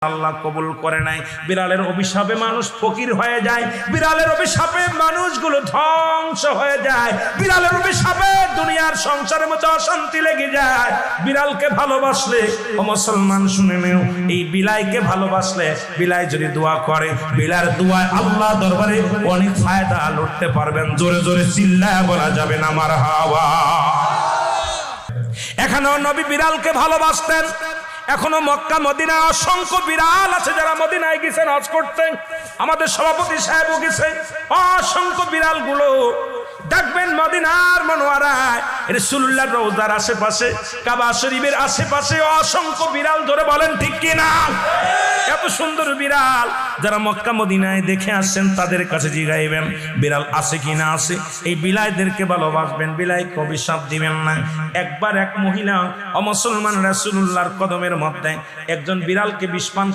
আল্লাহ কবুল করে নাই। বিড়ালের অভিশাপে মানুষ ফকির হয়ে যায়, বিড়ালের অভিশাপে মানুষগুলো ধ্বংস হয়ে যায়, বিড়ালের অভিশাপে দুনিয়ার সংসারের মধ্যে অশান্তি লেগে যায়। বিড়ালকে ভালোবাসলে ও মুসলমান শুনে নেও, এই বিলাইকে ভালোবাসলে বিলাই যদি দোয়া করে, বিলার দোয়ায় আল্লাহ দরবারে অনেক ফায়দা লুটতে পারবেন। জোরে জোরে চিল্লায় বলা যাবে না মারহাবা। এখানেও নবী বিড়ালকে ভালোবাসতেন। এখনো মক্কা মদিনা অসংখ্য বিড়াল আছে যারা মদিনায় গেছেন হজ করতে। আমাদের সভাপতি সাহেবও গেছে। অসংখ্য বিড়াল গুলো দেখবেন মদিনার মনোয়ারায় রাসূলুল্লাহর রওজার আশেপাশে, কাবা শরীফের আশেপাশে অসংখ্য বিড়াল। ধরে বলেন ঠিক কি না? এত সুন্দর বিড়াল যারা মক্কা মদিনায় দেখে আসছেন তাদের কাছে জিগাইবেন বিড়াল আছে কি না আছে। এই বিলাইদেরকে ভালোবাসবেন, বিলাইকে অভিশাপ দিবেন না। একবার এক মহিলা অমুসলমান রাসূলুল্লাহর কদমের মধ্যে একজন বিড়ালকে বিষ পান